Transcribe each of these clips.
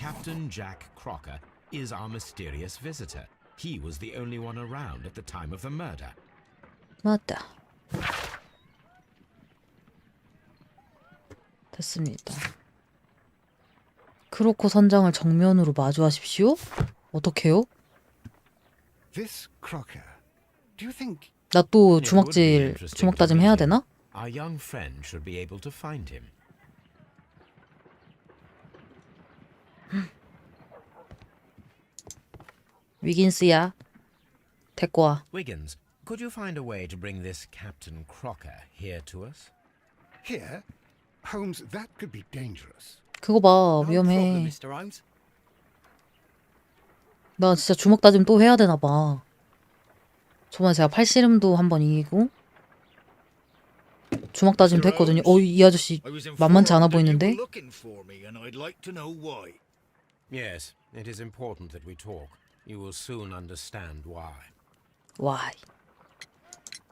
Captain Jack Crocker is our mysterious visitor. He was the only one around at the time of the murder. 맞다. 됐습니다. 크로코 선장을 정면으로 마주하십시오? 어떡해요? This Crocker. Do you think 나 또 주먹 다짐 해야 되나? Our young friend should be able to find him. 위긴스야. 데리고 와. Wiggins, could you find a way to bring this Captain Crocker here to us? here? Holmes, that could be dangerous. 그거 봐, 위험해. 나 진짜 주먹 다짐 또 해야 되나 봐. 저번에 제가 팔씨름도 한번 이기고 주먹 다짐도 했거든요. 이 아저씨 만만치 않아 보이는데? Yes, it is important that we talk. You will soon understand why. Why?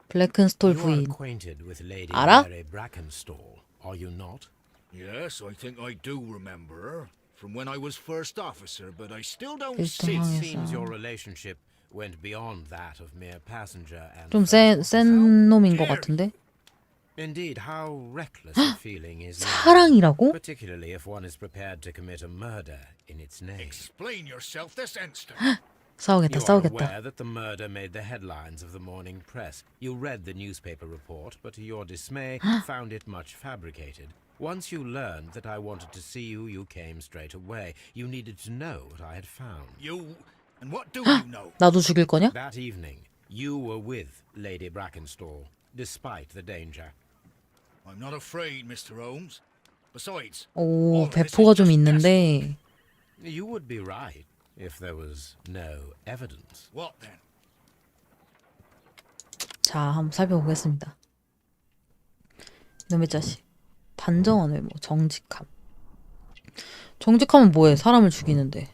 블랙큰스톨 You are 부인. acquainted with Lady 알아? Mary Brackenstall, are you not? Yes, I think I do remember her from when I was first officer, but I still don't see. It 일등항에서 seems your relationship went beyond that of mere passenger and 좀 friend. 센 놈인 것 같은데? Indeed, how reckless a feeling is that, 사랑이라고? particularly if one is prepared to commit a murder in its name. Explain yourself this instant. 싸우겠다, You are 싸우겠다. aware that the murder made the headlines of the morning press. You read the newspaper report, but to your dismay, found it much fabricated. Once you learned that I wanted to see you, you came straight away. You needed to know what I had found. You and what do you know? 나도 죽일 거냐? That evening, you were with Lady Brackenstall, despite the danger. I'm not afraid, Mr. Holmes. Besides, 오, 배포가 좀 있는데 You would be right if there was no evidence. what then? 자, 한번 살펴보겠습니다. 이놈의 자식. 단정한 외모, 정직함. 정직함은 뭐해? 사람을 죽이는데.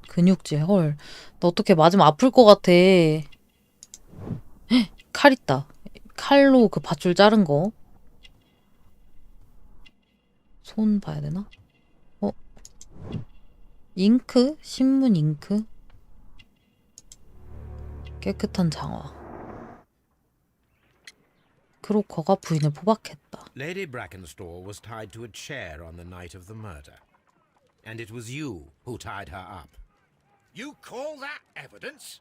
근육질, 헐. 나 어떻게 맞으면 아플 것 같아. 헉, 칼 있다. 칼로 그 밧줄 자른 거. 손 봐야 되나? 잉크? 신문 잉크? 깨끗한 장화. 크로커가 부인을 포박했다. Lady Brackenstall was tied to a chair on the night of the murder. And it was you who tied her up. You call that evidence?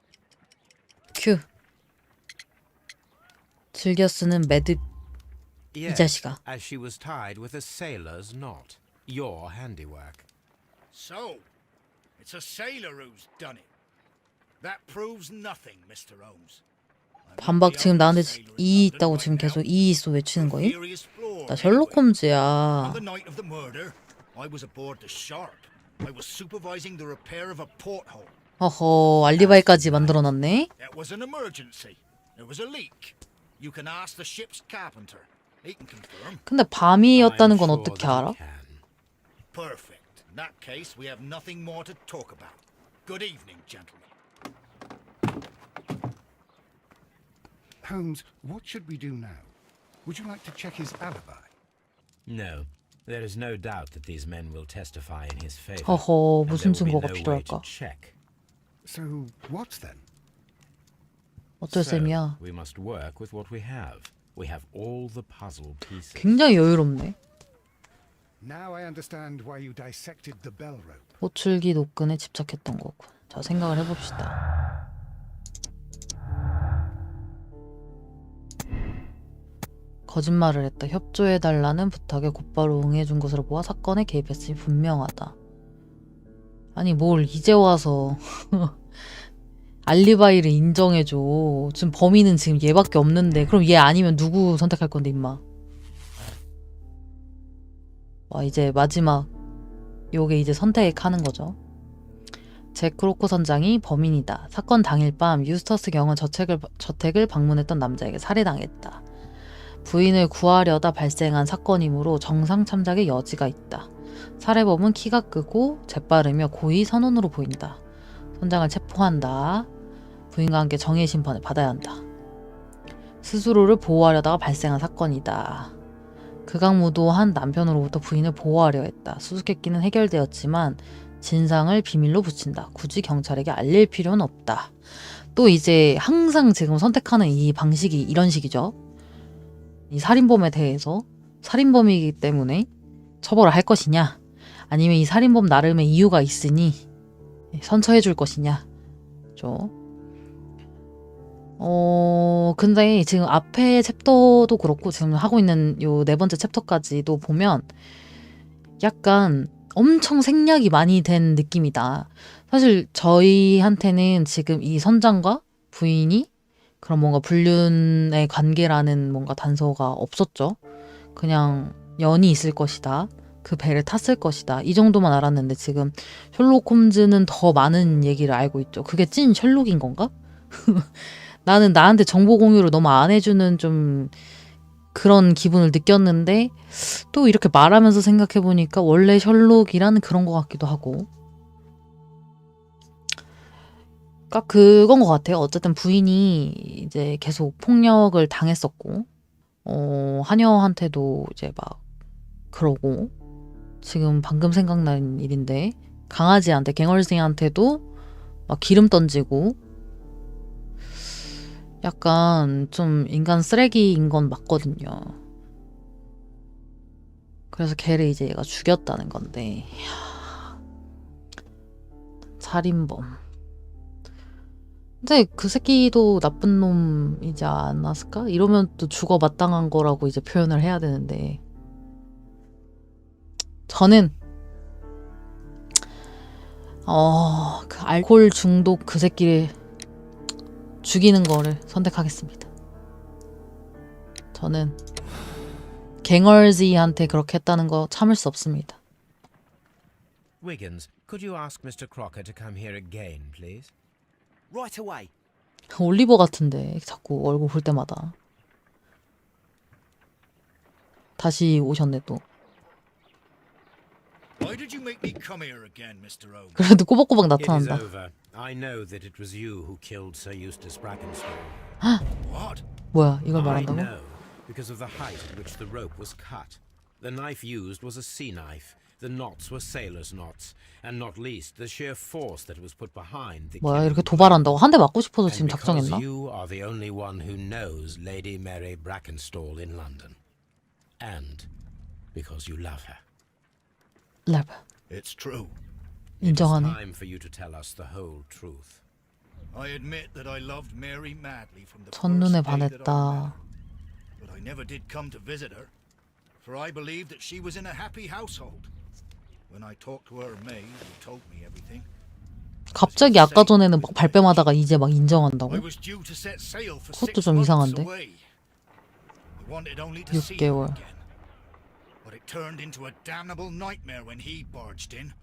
큐. 즐겨 쓰는 매듭. 이 Yes, 자식아. as she was tied with a sailor's knot. Your handiwork. So, it's a sailor who's done it. That proves nothing, Mr. Holmes. 반박 지금 나한테 이 있다고 지금 계속 이 있어 외치는 거임? 나 셜록 홈즈야. On the night of the murder, I was aboard the Sharp. I was supervising the repair of a porthole. 어허, 알리바이까지 만들어놨네. It was an emergency. There was a leak. You can ask the ship's carpenter. He can confirm. 근데 밤이었다는 건 I'm sure 어떻게 that he 알아? can. Perfect. In that case, we have nothing more to talk about. Good evening, gentlemen. Holmes, what should we do now? Would you like to check his alibi? No, there is no doubt that these men will testify in his favor. 허허, and 무슨 there will 증거가 be no way 필요할까? to check. So, what then? 어쩔 So, 셈이야. we must work with what we have. We have all the puzzle pieces. 굉장히 여유롭네. Now I understand why you dissected the bell rope. 호출기 노끈에 집착했던 거군. 자, 생각을 해봅시다. 거짓말을 했다. 협조해달라는 부탁에 곧바로 응해준 것으로 보아 사건에 개입했음이 분명하다. 아니 뭘 이제 와서 알리바이를 인정해줘. 지금 범인은 지금 얘밖에 없는데 그럼 얘 아니면 누구 선택할 건데 임마. 와 이제 마지막 요게 이제 선택하는 거죠. 잭 크로코 선장이 범인이다. 사건 당일 밤 유스터스 경은 저택을 방문했던 남자에게 살해당했다. 부인을 구하려다 발생한 사건이므로 정상 참작의 여지가 있다. 살해범은 키가 크고 재빠르며 고의 선원으로 보인다. 선장을 체포한다. 부인과 함께 정의의 심판을 받아야 한다. 스스로를 보호하려다가 발생한 사건이다. 극악무도한 남편으로부터 부인을 보호하려 했다. 수수께끼는 해결되었지만 진상을 비밀로 붙인다. 굳이 경찰에게 알릴 필요는 없다. 또 이제 항상 지금 선택하는 이 방식이 이런 식이죠. 이 살인범에 대해서 살인범이기 때문에 처벌을 할 것이냐, 아니면 이 살인범 나름의 이유가 있으니 선처해 줄 것이냐. 근데 지금 앞에 챕터도 그렇고 지금 하고 있는 요 4번째 챕터까지도 보면 약간 엄청 생략이 많이 된 느낌이다. 사실 저희한테는 지금 이 선장과 부인이 그런 뭔가 불륜의 관계라는 뭔가 단서가 없었죠. 그냥 연이 있을 것이다. 그 배를 탔을 것이다. 이 정도만 알았는데 지금 셜록 홈즈는 더 많은 얘기를 알고 있죠. 그게 찐 셜록인 건가? 나는 나한테 정보 공유를 너무 안 해주는 좀 그런 기분을 느꼈는데 또 이렇게 말하면서 생각해보니까 원래 셜록이라는 그런 것 같기도 하고. 그러니까 그건 것 같아요. 어쨌든 부인이 이제 계속 폭력을 당했었고 하녀한테도 이제 막 그러고, 지금 방금 생각난 일인데 강아지한테 갱얼스한테도 막 기름 던지고, 약간 좀 인간 쓰레기인 건 맞거든요. 그래서 걔를 이제 얘가 죽였다는 건데, 살인범. 근데 그 새끼도 나쁜 놈이지 않았을까? 이러면 또 죽어 마땅한 거라고 이제 표현을 해야 되는데, 저는 그 알코올 중독 그 새끼를 죽이는 거를 선택하겠습니다. 저는 갱얼지한테 그렇게 했다는 거 참을 수 없습니다. Wiggins, could you ask Mr. Crocker to come here again, please? Right away. 올리버 같은데 자꾸 얼굴 볼 때마다. 다시 오셨네 또. Why did you make me come here again, Mr. Holmes? 그래도 꼬박꼬박 It is 나타난다. over. I know that it was you who killed Sir Eustace Brackenstall. What? 뭐야, 이걸 I 말한다고? know, because of the height at which the rope was cut. The knife used was a sea knife. The knots were sailor's knots, and not least the sheer force that was put behind the 뭐야, 이렇게 killing. 도발한다고? 한 대 맞고 싶어서 지금 And because 작정했나? you are the only one who knows Lady Mary Brackenstall in London. And because you love her. 랩. It's true. It is 인정하네. time for you to tell us the whole truth. I admit that I loved Mary madly from the 첫눈에 first day that I met 반했다. her. But I never did come to visit her, for I believed that she was in a happy household. When I talked to her maid, who told me everything, 갑자기 아까 전에는 막 발뺌하다가 이제 막 I 인정한다고? was due to set sail for 그것도 6 좀 months 이상한데? away. I wanted only to see her 6개월. again. But it turned into a damnable nightmare when he barged in.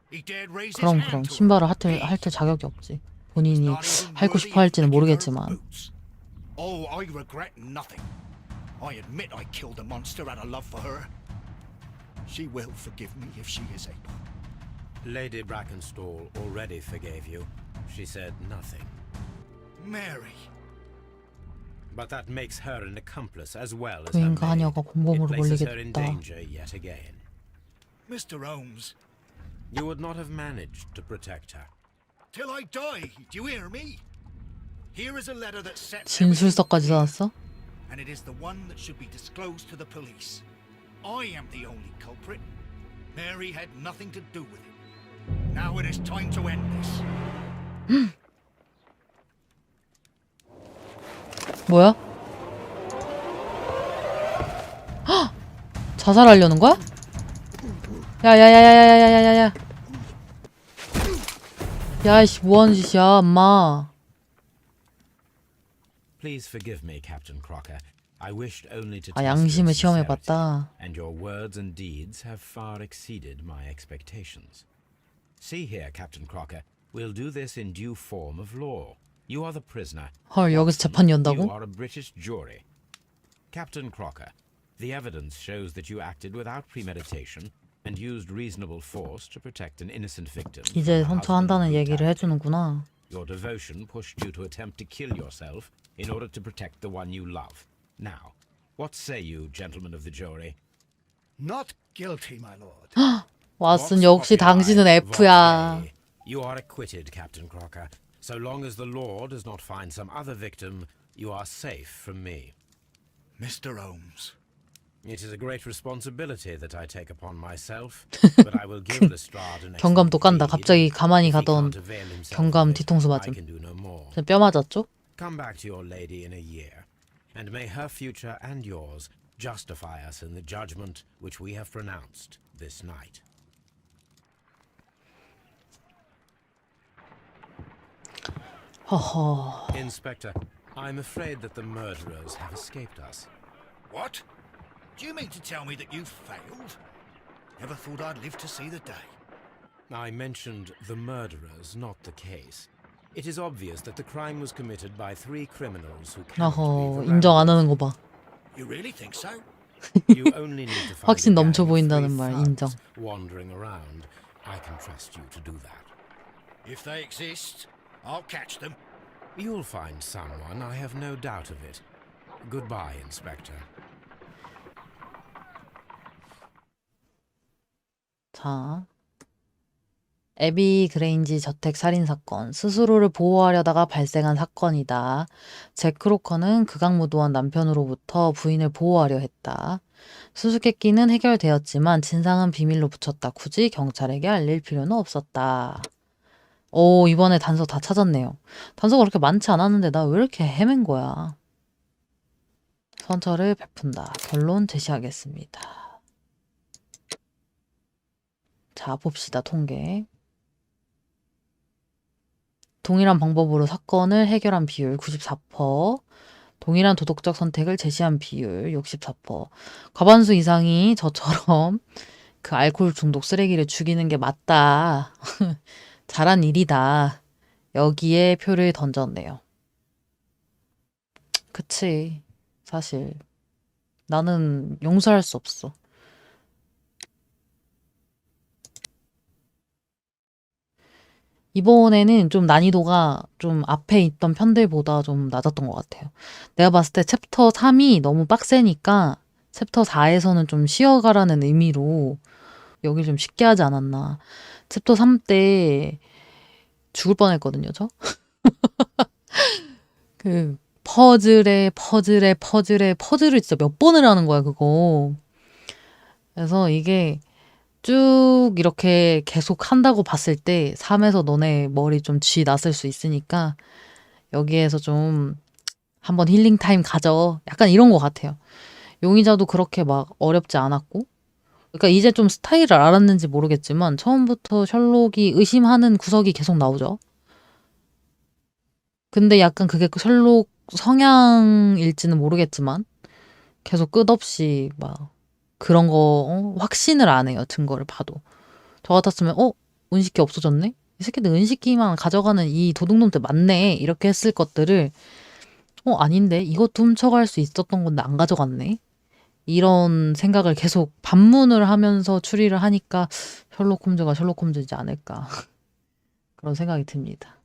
He dared raise his 그럼 hand to her. 신발을 Me. 핥을 자격이 없지. 본인이 Not even 핥고 worthy 싶어 할지는 of licking her 모르겠지만. boots. Oh, I regret nothing. I admit I killed the monster out of love for her. She will forgive me if she is able. Lady Brackenstall already forgave you. She said nothing. Mary. But that makes her an accomplice as well as her 부인과 maid. 하녀가 It 공범으로 places her in 몰리겠다. danger yet again. Mr. Holmes. You would not have managed to protect her. Till I die. Do you hear me? Here is a letter that sets 진술서까지 everything 써놨어? clear, and it is the one that should be disclosed to the police. I am the only culprit. Mary had nothing to do with it. Now it is time to end this. 뭐야? 헉! 자살하려는 거야? 야야야야야야야야야. 야이씨 뭐하는 짓이야 엄마. Please forgive me, Captain Crocker. I wished only to 아, test your 양심을 sincerity, 시험해봤다. and your words and deeds have far exceeded my expectations. See here, Captain Crocker, we'll do this in due form of law. You are the prisoner. 헐, 여기서 재판 You 연다고? are a British jury. Captain Crocker, the evidence shows that you acted without premeditation and used reasonable force to protect an innocent victim. from 이제 the husband 선처한다는 얘기를 brutality. 해주는구나. Your devotion pushed you to attempt to kill yourself in order to protect the one you love. Now, What say you, gentlemen of the jury? Not guilty, my lord. 왓슨 Vox 역시 populi, 당신은 vox F야. Dei. You are acquitted, Captain Crocker. So long as the law does not find some other victim, you are safe from me. Mr. Holmes. It is a great responsibility that I take upon myself, but I will give Lestrade an 경감 excellent 또 깐다. lead. 갑자기 가만히 If he 가던 can't avail himself 경감 of it, 뒤통수 I 맞음. can do no more. 뼈 맞았죠? Come back to your lady in a year, and may her future and yours justify us in the judgment which we have pronounced this night. 허허. Inspector, I'm afraid that the murderers have escaped us. What? Do you mean to tell me that you've failed? Never thought I'd live to see the day. I mentioned the murderers, not the case. It is obvious that the crime was committed by 3 criminals who cannot 어허, be the 인정 안 Rambos. 하는 거 봐. You really think so? You only need to find 확신 a gang 넘쳐 of 보인다는 3 말 thugs 인정. wandering around. I can trust you to do that. If they exist, I'll catch them. You'll find someone, I have no doubt of it. Goodbye, Inspector. 자, 애비 그레인지 저택 살인 사건. 스스로를 보호하려다가 발생한 사건이다. 잭 크로커는 극악무도한 남편으로부터 부인을 보호하려 했다. 수수께끼는 해결되었지만 진상은 비밀로 붙였다. 굳이 경찰에게 알릴 필요는 없었다. 오, 이번에 단서 다 찾았네요. 단서가 그렇게 많지 않았는데 나 왜 이렇게 헤맨 거야. 선처를 베푼다. 결론 제시하겠습니다. 자, 봅시다. 통계. 동일한 방법으로 사건을 해결한 비율 94%, 동일한 도덕적 선택을 제시한 비율 64%. 과반수 이상이 저처럼 그 알코올 중독 쓰레기를 죽이는 게 맞다. 잘한 일이다. 여기에 표를 던졌네요. 그치. 사실 나는 용서할 수 없어. 이번에는 좀 난이도가 좀 앞에 있던 편들보다 좀 낮았던 것 같아요. 내가 봤을 때 챕터 3이 너무 빡세니까 챕터 4에서는 좀 쉬어가라는 의미로 여기 좀 쉽게 하지 않았나. 챕터 3 때 죽을 뻔했거든요, 저. 그 퍼즐을 진짜 몇 번을 하는 거야, 그거. 그래서 이게 쭉 이렇게 계속 한다고 봤을 때 3에서 너네 머리 좀 쥐 났을 수 있으니까 여기에서 좀 한번 힐링 타임 가져. 약간 이런 것 같아요. 용의자도 그렇게 막 어렵지 않았고, 그러니까 이제 좀 스타일을 알았는지 모르겠지만 처음부터 셜록이 의심하는 구석이 계속 나오죠. 근데 약간 그게 셜록 성향일지는 모르겠지만 계속 끝없이 막 그런 거 확신을 안 해요. 증거를 봐도. 저 같았으면 은식기 없어졌네? 이 새끼들 은식기만 가져가는 이 도둑놈들 맞네. 이렇게 했을 것들을 아닌데 이것도 훔쳐갈 수 있었던 건데 안 가져갔네. 이런 생각을 계속 반문을 하면서 추리를 하니까 셜록 홈즈가 셜록 홈즈이지 않을까. 그런 생각이 듭니다.